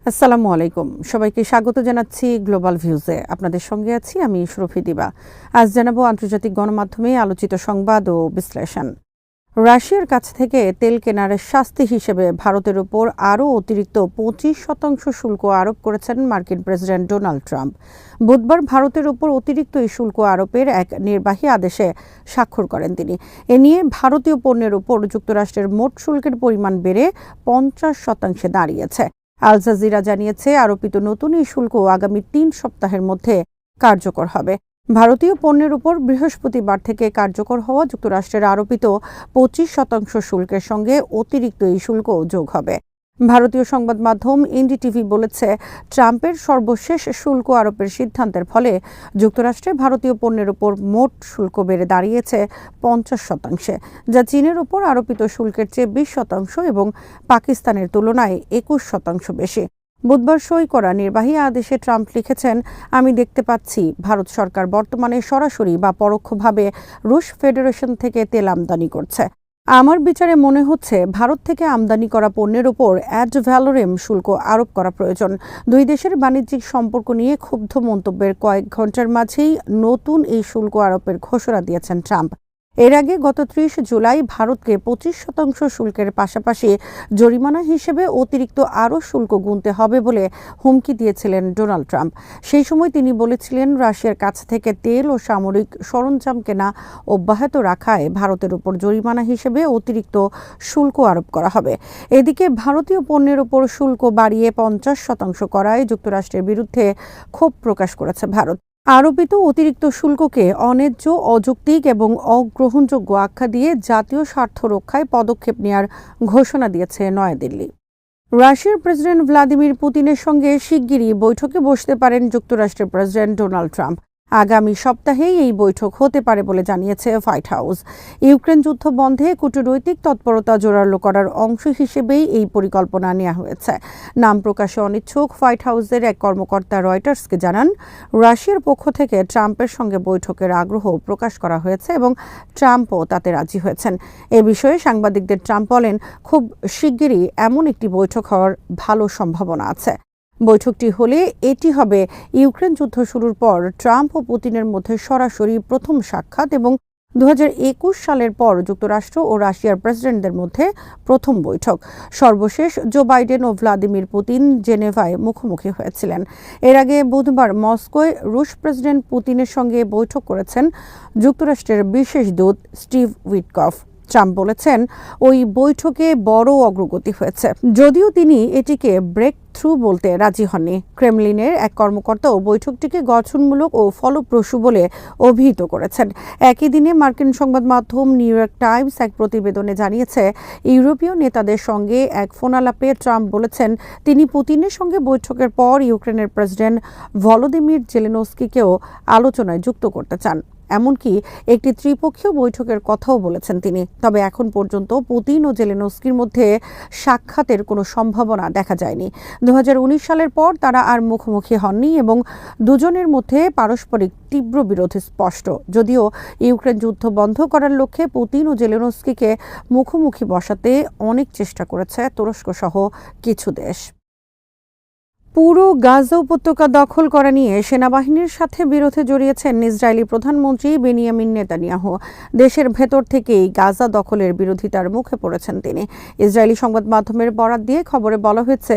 আসসালামু আলাইকুম, সবাইকে স্বাগত জানাচ্ছি গ্লোবাল ভিউজে। আপনাদের সঙ্গে আছি আমি শরফি দিবা। আজ জানাবো আন্তর্জাতিক গণমাধ্যমে আলোচিত সংবাদ ও বিশ্লেষণ। রাশিয়ার কাছ থেকে তেল কেনার শাস্তি হিসেবে ভারতের উপর আরও অতিরিক্ত 25% শুল্ক আরোপ করেছেন মার্কিন প্রেসিডেন্ট ডোনাল্ড ট্রাম্প। বুধবার ভারতের উপর অতিরিক্ত এই শুল্ক আরোপের এক নির্বাহী আদেশে স্বাক্ষর করেন তিনি। এ নিয়ে ভারতীয় পণ্যের উপর যুক্তরাষ্ট্রের মোট শুল্কের পরিমাণ বেড়ে 50% দাঁড়িয়েছে। আল জাজিরা জানিয়েছে, আরোপিত নতুন এই শুল্ক আগামী 3 সপ্তাহের মধ্যে কার্যকর হবে। ভারতীয় পণ্যের উপর বৃহস্পতিবার থেকে কার্যকর হওয়া যুক্তরাষ্ট্রের আরোপিত 25% শুল্কের সঙ্গে অতিরিক্ত এই শুল্ক যোগ হবে। ভারতীয় সংবাদ মাধ্যম এনডিটিভি বলেছে, ট্রাম্পের সর্বশেষ শুল্ক আরোপের সিদ্ধান্তের ফলে যুক্তরাষ্ট্রে ভারতীয় পণ্যের উপর মোট শুল্ক বেড়ে দাঁড়িয়েছে 50%, যা চীনের উপর আরোপিত শুল্কের চেয়ে 20% এবং পাকিস্তানের তুলনায় 21% বেশি। বুধবার সই করা নির্বাহী আদেশে ট্রাম্প লিখেছেন, আমি দেখতে পাচ্ছি ভারত সরকার বর্তমানে সরাসরি বা পরোক্ষভাবে রুশ ফেডারেশন থেকে তেল আমদানি করছে। আমার বিচারে মনে হচ্ছে ভারত থেকে আমদানি করা পণ্যের উপর অ্যাড ভ্যালোরেম শুল্ক আরোপ করা প্রয়োজন। দুই দেশের বাণিজ্যিক সম্পর্ক নিয়ে ক্ষুব্ধ মন্তব্যের কয়েক ঘন্টার মাঝেই নতুন এই শুল্ক আরোপের ঘোষণা দিয়েছেন ট্রাম্প। এর আগে গত 30 জুলাই ভারতকে 25% শুল্কের পাশাপাশি জরিমানা হিসেবে অতিরিক্ত আরও শুল্ক গুনতে হবে বলে হুমকি দিয়েছিলেন ডোনাল্ড ট্রাম্প। সেই সময় তিনি বলেছিলেন, রাশিয়ার কাছ থেকে তেল ও সামরিক সরঞ্জাম কেনা অব্যাহত রাখায় ভারতের উপর জরিমানা হিসেবে অতিরিক্ত শুল্ক আরোপ করা হবে। এদিকে ভারতীয় পণ্যের উপর শুল্ক বাড়িয়ে 50% করায় যুক্তরাষ্ট্রের বিরুদ্ধে ক্ষোভ প্রকাশ করেছে ভারত। আরোপিত অতিরিক্ত শুল্ককে অন্যায্য, অযৌক্তিক এবং অগ্রহণযোগ্য আখ্যা দিয়ে জাতীয় স্বার্থ রক্ষায় পদক্ষেপ নেওয়ার ঘোষণা দিয়েছে নয়াদিল্লি। রাশিয়ার প্রেসিডেন্ট ভ্লাদিমির পুতিনের সঙ্গে শিগগিরই বৈঠকে বসতে পারেন যুক্তরাষ্ট্রের প্রেসিডেন্ট ডোনাল্ড ট্রাম্প। আগামী সপ্তাহেই এই বৈঠক হতে পারে বলে জানিয়েছে হোয়াইট হাউস। ইউক্রেন যুদ্ধ বন্ধে কূটনৈতিক তৎপরতা জোরালো করার অংশ হিসেবেই এই পরিকল্পনা নেওয়া হয়েছে। নাম প্রকাশে অনিচ্ছুক হোয়াইট হাউসের এক কর্মকর্তা রয়টার্সকে জানান, রাশিয়ার পক্ষ থেকে ট্রাম্পের সঙ্গে বৈঠকের আগ্রহ প্রকাশ করা হয়েছে এবং ট্রাম্পও তাতে রাজি হয়েছেন। এ বিষয়ে সাংবাদিকদের ট্রাম্প বলেন, খুব শিগগিরই এমন একটি বৈঠক হওয়ার ভালো সম্ভাবনা আছে। বৈঠকটি হলে এটি হবে ইউক্রেন যুদ্ধ শুরুর পর ট্রাম্প ও পুতিনের মধ্যে সরাসরি প্রথম সাক্ষাৎ এবং 2021 সালের পর যুক্তরাষ্ট্র ও রাশিয়ার প্রেসিডেন্টদের মধ্যে প্রথম বৈঠক। সর্বশেষ জো বাইডেন ও ভ্লাদিমির পুতিন জেনেভায় মুখোমুখি হয়েছিলেন। এর আগে বুধবার মস্কোয় রুশ প্রেসিডেন্ট পুতিনের সঙ্গে বৈঠক করেছেন যুক্তরাষ্ট্রের বিশেষ দূত স্টিভ উইটকফ। ট্রাম্প বলেছেন, ওই বৈঠকে বড় অগ্রগতি হয়েছে, যদিও তিনি এটিকে ব্রেক থ্রু বলতে রাজি হননি। ক্রেমলিনের এক কর্মকর্তাও বৈঠকটিকে গঠনমূলক ও ফলপ্রসূ বলে অভিহিত করেছেন। একই দিনে মার্কিন সংবাদ মাধ্যম নিউ ইয়র্ক টাইমস এক প্রতিবেদনে জানিয়েছে, ইউরোপীয় নেতাদের সঙ্গে এক ফোনালাপে ট্রাম্প বলেছেন, তিনি পুতিনের সঙ্গে বৈঠকের পর ইউক্রেনের প্রেসিডেন্ট ভলোদিমির জেলেনস্কিকেও আলোচনায় যুক্ত করতে চান। এমনকি একটি ত্রিপক্ষীয় বৈঠকের কথাও বলেছেন তিনি। তবে এখন পর্যন্ত পুতিন ও জেলেনস্কির মধ্যে সাক্ষাতের কোনো সম্ভাবনা দেখা যায়নি। 2019 সালের পর তারা আর মুখোমুখি হননি এবং দুজনের মধ্যে পারস্পরিক তীব্র বিরোধ স্পষ্ট। যদিও ইউক্রেন যুদ্ধ বন্ধ করার লক্ষ্যে পুতিন ও জেলেনস্কিকে মুখোমুখি বসাতে অনেক চেষ্টা করেছে তুরস্ক সহ কিছু দেশ। পুরো গাজা উপত্যকা দখল করা নিয়ে সেনাবাহিনীর সাথে বিরোধে জড়িয়েছেন ইসরায়েলি প্রধানমন্ত্রী বেনিয়ামিন নেতানিয়াহু। দেশের ভেতর থেকেই গাজা দখলের বিরোধিতার মুখে পড়েছেন তিনি। ইসরায়েলি সংবাদ মাধ্যমের বরাত দিয়ে খবরে বলা হয়েছে,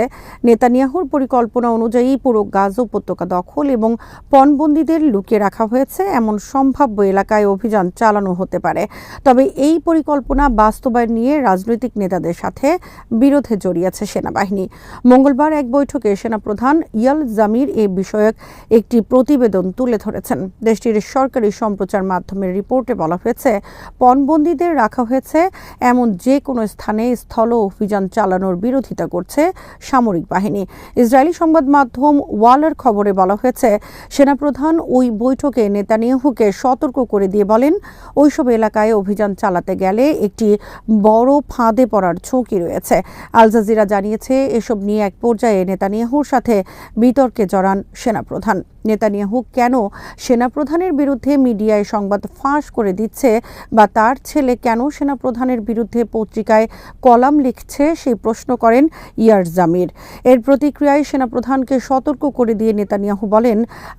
নেতানিয়াহুর পরিকল্পনা অনুযায়ী পুরো গাজা উপত্যকা দখল এবং পণবন্দীদের লুকিয়ে রাখা হয়েছে এমন সম্ভাব্য এলাকায় অভিযান চালানো হতে পারে। তবে এই পরিকল্পনা বাস্তবায়ন নিয়ে রাজনৈতিক নেতাদের সাথে বিরোধে জড়িয়েছে সেনাবাহিনী। মঙ্গলবার এক বৈঠকে সেনাপ্রধান ইয়াল জামির এ বিষয়ক একটি প্রতিবেদন তুলে ধরেছেন। দেশটির সরকারি সম্প্রচার মাধ্যমের রিপোর্টে বলা হয়েছে, পণবন্দীদের রাখা হয়েছে এমন যে কোনো স্থানে স্থল অভিযান চালানোর বিরোধিতা করছে সামরিক বাহিনী। ইসরায়েলি সংবাদ মাধ্যম ওয়ালের খবরে বলা হয়েছে, সেনাপ্রধান ওই বৈঠকে নেতানিয়াহুকে সতর্ক করে দিয়ে বলেন, ওইসব এলাকায় অভিযান চালাতে গেলে একটি বড় ফাঁদে পড়ার ঝুঁকি রয়েছে। আল জাজিরা জানিয়েছে, এসব নিয়ে এক পর্যায়ে নেতানিয়াহুর সাথে বিতর্কে জড়ান সেনাপ্রধান। নেতানিয়াহু কেন সেনাপ্রধানের বিরুদ্ধে মিডিয়ায় সংবাদ ফাঁস করে দিচ্ছে বা তার ছেলে কেন সেনাপ্রধানের বিরুদ্ধে পত্রিকায় কলাম লিখছে সেই প্রশ্ন করেন ইয়ার জামির। এর প্রতিক্রিয়ায় সেনাপ্রধানকে সতর্ক করে দিয়ে নেতানিয়াহু বলেন,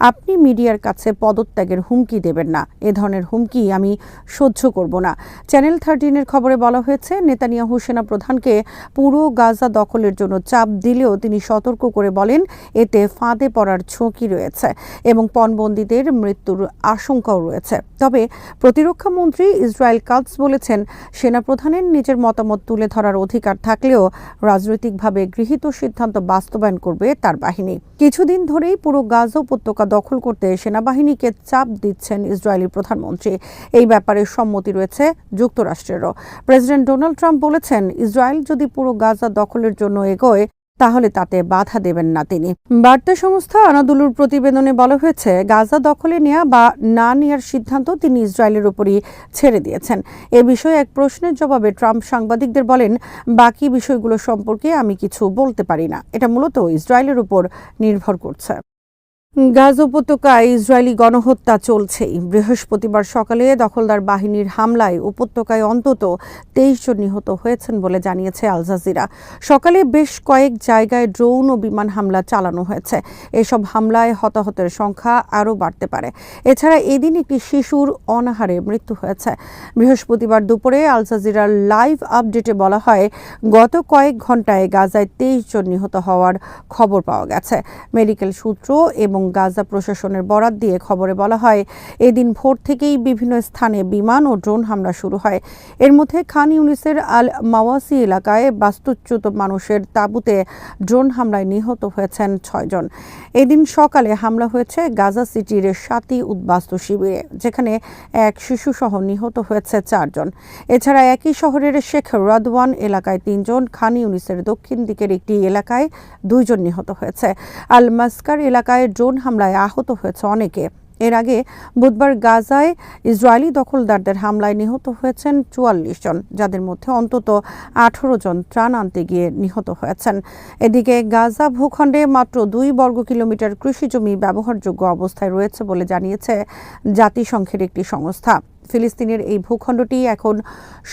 আপনি মিডিয়ার কাছে পদত্যাগের হুমকি দেবেন না, এ ধরনের হুমকি আমি সহ্য করব না। চ্যানেল 13-এর খবরে বলা হয়েছে, নেতানিয়াহু সেনাপ্রধানকে পুরো গাজা দখলের জন্য চাপ দিলেও তিনি সতর্ক করে বলেন এতে ফাঁদে পড়ার ঝুঁকি রয়েছে এবং পণবন্দীদের মৃত্যুর আশঙ্কাও রয়েছে। তবে প্রতিরক্ষা মন্ত্রী ইসরায়েল কাটজ বলেছেন, সেনাপ্রধানের নিজের মতামত তুলে ধরার অধিকার থাকলেও রাজনৈতিকভাবে গৃহীত সিদ্ধান্ত বাস্তবায়ন করবে তার বাহিনী। কিছুদিন ধরেই পুরো গাজা উপত্যকা দখল করতে সেনাবাহিনীকে চাপ দিচ্ছেন ইসরায়েলি প্রধানমন্ত্রী। এই ব্যাপারে সম্মতি রয়েছে যুক্তরাষ্ট্রেরও। প্রেসিডেন্ট ডোনাল্ড ট্রাম্প বলেছেন, ইসরায়েল যদি পুরো গাজা দখলের জন্য এগোয় তাহলে তাতে বাধা দেবেন না তিনি। বার্তা সংস্থা আনাদুলুর প্রতিবেদনে বলা হয়েছে, গাজা দখলে নেওয়া বা না নেওয়ার সিদ্ধান্ত তিনি ইসরায়েলের উপরই ছেড়ে দিয়েছেন। এ বিষয়ে এক প্রশ্নের জবাবে ট্রাম্প সাংবাদিকদের বলেন, বাকি বিষয়গুলো সম্পর্কে আমি কিছু বলতে পারি না, এটা মূলত ইসরায়েলের উপর নির্ভর করছে। গাজা উপত্যকায় ইসরায়েলি গণহত্যা চলছেই। বৃহস্পতিবার সকালে দখলদার বাহিনীর হামলায় উপত্যকায় অন্তত 23 জন নিহত হয়েছেন বলে জানিয়েছে আল জাজিরা। সকালে বেশ কয়েক জায়গায় ড্রোন ও বিমান হামলা চালানো হয়েছে। এসব হামলায় হতাহতের সংখ্যা আরও বাড়তে পারে। এছাড়া এদিন একটি শিশুর অনাহারে মৃত্যু হয়েছে। বৃহস্পতিবার দুপুরে আল জাজিরার লাইভ আপডেটে বলা হয়, গত কয়েক ঘন্টায় গাজায় 23 জন নিহত হওয়ার খবর পাওয়া গেছে। মেডিকেল সূত্র এবং গাজা প্রশাসনের বরাত দিয়ে খবরে বলা হয়, এদিন ভোর থেকেই বিভিন্ন স্থানে বিমান ও ড্রোন হামলা শুরু হয়। এর মধ্যে খান ইউনিসের আল মাওয়াসি এলাকায় বাস্তুচ্যুত মানুষের তাঁবুতে ড্রোন হামলায় নিহত হয়েছেন 6 জন। এদিন সকালে হামলা হয়েছে গাজা সিটির সাতি উদ্বাস্তু শিবিরে, যেখানে এক শিশুসহ নিহত হয়েছে 4 জন। এছাড়া একই শহরের শেখ রাদওয়ান এলাকায় 3 জন, খান ইউনিসের দক্ষিণ দিকের একটি এলাকায় 2 জন নিহত হয়েছে। আল মাস্কার এলাকায় ড্রোন হামলায় আহত হয়েছে অনেকে। এর আগে বুধবার গাজায় ইসরায়েলি দখলদারদের হামলায় নিহত হয়েছেন 44 জন, যাদের মধ্যে অন্তত 18 জন ত্রাণ আনতে গিয়ে নিহত হয়েছেন। এদিকে গাজা ভূখণ্ডে মাত্র 2 বর্গ কিলোমিটার কৃষিজমি ব্যবহারযোগ্য অবস্থায় রয়েছে বলে জানিয়েছে জাতিসংঘের একটি সংস্থা। ফিলিস্তিনের এই ভূখণ্ডটি এখন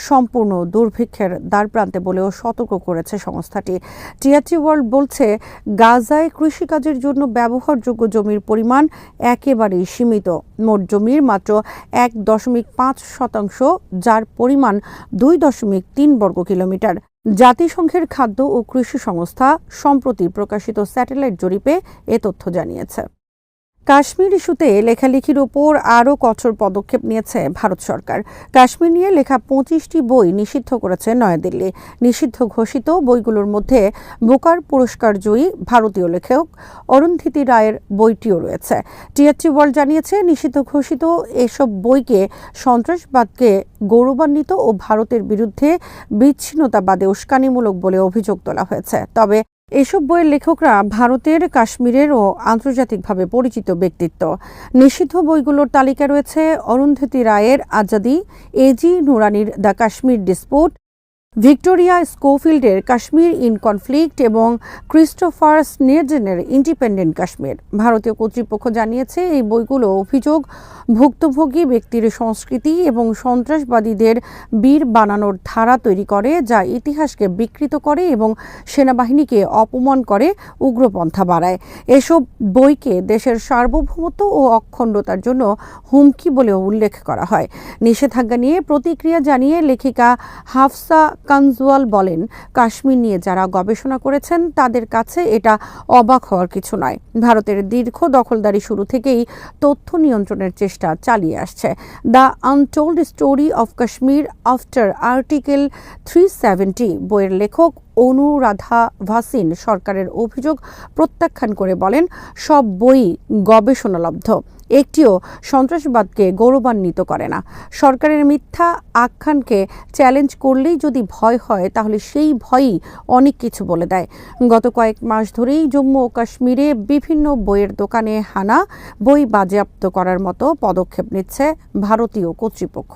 সম্পূর্ণ দুর্ভিক্ষের দ্বারপ্রান্তে বলেও সতর্ক করেছে সংস্থাটি। টিআরটি ওয়ার্ল্ড বলছে, গাজায় কৃষিকাজের জন্য ব্যবহারযোগ্য জমির পরিমাণ একেবারেই সীমিত। মোট জমির মাত্র 1.5%, যার পরিমাণ 2.3 বর্গ কিলোমিটার। জাতিসংঘের খাদ্য ও কৃষি সংস্থা সম্প্রতি প্রকাশিত স্যাটেলাইট জরিপে এ তথ্য জানিয়েছে। কাশ্মীর ইস্যুতে লেখালেখির ওপর আরও কঠোর পদক্ষেপ নিয়েছে ভারত সরকার। কাশ্মীর নিয়ে লেখা 25টি বই নিষিদ্ধ করেছে নয়াদিল্লি। নিষিদ্ধ ঘোষিত বইগুলোর মধ্যে বুকার পুরস্কার জয়ী ভারতীয় লেখক অরুন্ধতী রায়ের বইটিও রয়েছে। টিআরটি ওয়ার্ল্ড জানিয়েছে, নিষিদ্ধ ঘোষিত এসব বইকে সন্ত্রাসবাদকে গৌরবান্বিত ও ভারতের বিরুদ্ধে বিচ্ছিন্নতাবাদে উস্কানিমূলক বলে অভিযোগ তোলা হয়েছে। তবে এসব বইয়ের লেখকরা ভারতের, কাশ্মীরের ও আন্তর্জাতিকভাবে পরিচিত ব্যক্তিত্ব। নিষিদ্ধ বইগুলোর তালিকা রয়েছে অরুন্ধতী রায়ের আজাদি, এজি নুরানির দ্য কাশ্মীর ডিসপুট, ভিক্টোরিয়া স্কোফিল্ডের কাশ্মীর ইন কনফ্লিক্ট এবং ক্রিস্টোফার স্নেডেনের ইন্ডিপেন্ডেন্ট কাশ্মীর। ভারতীয় কর্তৃপক্ষ জানিয়েছে, এই বইগুলো অভিযোগ ভুক্তভোগী ব্যক্তির সংস্কৃতি এবং সন্ত্রাসবাদীদের বীর বানানোর ধারা তৈরি করে, যা ইতিহাসকে বিকৃত করে এবং সেনাবাহিনীকে অপমান করে, উগ্রপন্থা বাড়ায়। এসব বইকে দেশের সার্বভৌমত্ব ও অখণ্ডতার জন্য হুমকি বলেও উল্লেখ করা হয়। নিষেধাজ্ঞা নিয়ে প্রতিক্রিয়া জানিয়ে লেখিকা হাফসা কানজওয়াল বলেন, কাশ্মীর নিয়ে যারা গবেষণা করেছেন তাদের কাছে এটা অবাক হওয়ার কিছু নয়। ভারতের দীর্ঘ দখলদারি শুরু থেকেই তথ্য নিয়ন্ত্রণের চেষ্টা চালিয়ে আসছে। The untold story of Kashmir after article 370 বইয়ের লেখক অনুরাধা ভাসিন সরকারের অভিযোগ প্রত্যাখ্যান করে বলেন, সব বই গবেষণালব্ধ, একটিও সন্ত্রাসবাদকে গৌরবান্বিত করে না। সরকারের মিথ্যা আখ্যানকে চ্যালেঞ্জ করলেই যদি ভয় হয়, তাহলে সেই ভয়ই অনেক কিছু বলে দেয়। গত কয়েক মাস ধরেই জম্মু ও কাশ্মীরে বিভিন্ন বইয়ের দোকানে হানা, বই বাজেয়াপ্ত করার মতো পদক্ষেপ নিচ্ছে ভারতীয় কর্তৃপক্ষ।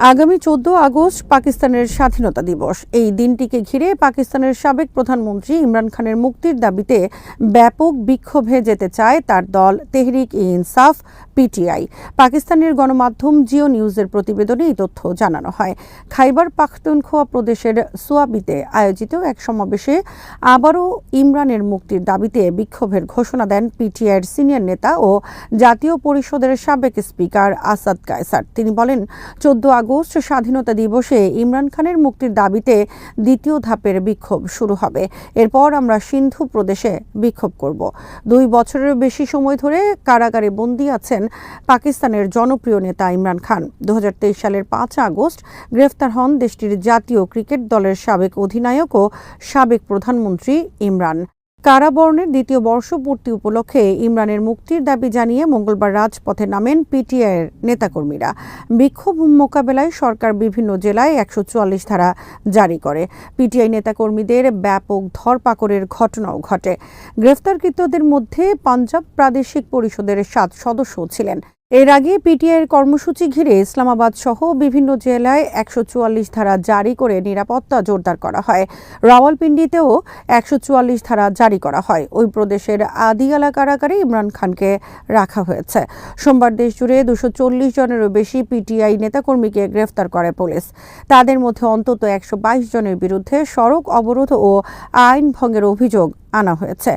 আগামী 14 আগস্ট পাকিস্তানের স্বাধীনতা দিবস। এই দিনটিকে ঘিরে পাকিস্তানের সাবেক প্রধানমন্ত্রী ইমরান খানের মুক্তির দাবিতে ব্যাপক বিক্ষোভে যেতে চায় তার দল তেহরিক-ই-ইনসাফ পিটিআই। পাকিস্তানের গণমাধ্যম জিও নিউজের প্রতিবেদনে এই তথ্য জানানো হয়। খাইবার পাখতুনখোয়া প্রদেশের সোয়াবিতে আয়োজিত এক সমাবেশে আবারও ইমরানের মুক্তির দাবিতে বিক্ষোভের ঘোষণা দেন পিটিআইয়ের সিনিয়র নেতা ও জাতীয় পরিষদের সাবেক স্পিকার আসাদ কায়সার। তিনি বলেন, 14 আগস্ট স্বাধীনতা দিবসে ইমরান খানের মুক্তির দাবিতে দ্বিতীয় ধাপের বিক্ষোভ শুরু হবে। এরপর আমরা সিন্ধু প্রদেশে বিক্ষোভ করব। 2 বছরের বেশি সময় ধরে কারাগারে বন্দী আছেন পাকিস্তানের জনপ্রিয় নেতা ইমরান খান। 2023 সালের 5 আগস্ট গ্রেফতার হন দেশটির জাতীয় ক্রিকেট দলের সাবেক অধিনায়ক ও সাবেক প্রধানমন্ত্রী ইমরান। কারাবরণের দ্বিতীয় বর্ষপূর্তি উপলক্ষে ইমরানের মুক্তির দাবি জানিয়ে মঙ্গলবার রাজপথে নামেন পিটিআইয়ের নেতাকর্মীরা। বিক্ষোভ মোকাবেলায় সরকার বিভিন্ন জেলায় 144 ধারা জারি করে। পিটিআই নেতাকর্মীদের ব্যাপক ধরপাকড়ের ঘটনাও ঘটে। গ্রেফতারকৃতদের মধ্যে পাঞ্জাব প্রাদেশিক পরিষদের 7 সদস্য ছিলেন। এর আগে পিটিআইয়ের কর্মসূচি ঘিরে ইসলামাবাদ সহ বিভিন্ন জেলায় 144 ধারা জারি করে নিরাপত্তা জোরদার করা হয়। রাওয়ালপিন্ডিতেও 144 ধারা জারি করা হয়। ওই প্রদেশের আদিয়ালা কারাগারে ইমরান খানকে রাখা হয়েছে। সোমবার দেশজুড়ে 240 জনেরও বেশি পিটিআই নেতাকর্মীকে গ্রেফতার করে পুলিশ। তাদের মধ্যে অন্তত 122 জনের বিরুদ্ধে সড়ক অবরোধ ও আইন ভঙ্গের অভিযোগ আনা হয়েছে।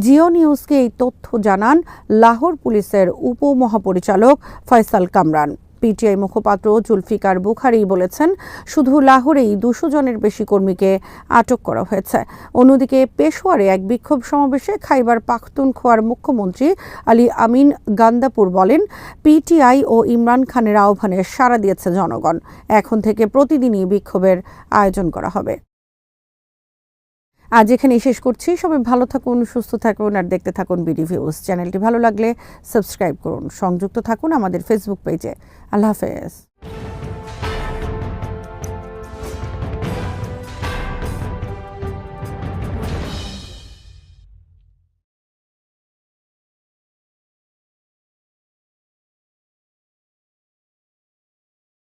জিও নিউজকে এই তথ্য জানান লাহোর পুলিশের উপমহাপরিচালক ফয়সাল কামরান। পিটিআই মুখপাত্র জুলফিকার বুখারী বলেছেন, শুধু লাহোরেই 200 জনের বেশি কর্মীকে আটক করা হয়েছে। অন্যদিকে পেশোয়ারে এক বিক্ষোভ সমাবেশে খাইবার পাখতুনখোয়ার মুখ্যমন্ত্রী আলী আমিন গান্দাপুর বলেন, পিটিআই ও ইমরান খানের আহ্বানে সাড়া দিয়েছে জনগণ। এখন থেকে প্রতিদিনই বিক্ষোভের আয়োজন করা হবে। আজ এখানেই শেষ করছি। সবাই ভালো থাকুন, সুস্থ থাকুন আর দেখতে থাকুন বিডি ভিউজ। চ্যানেলটি ভালো লাগলে সাবস্ক্রাইব করুন। সংযুক্ত থাকুন আমাদের ফেসবুক পেজে। আল্লাহ হাফেজ।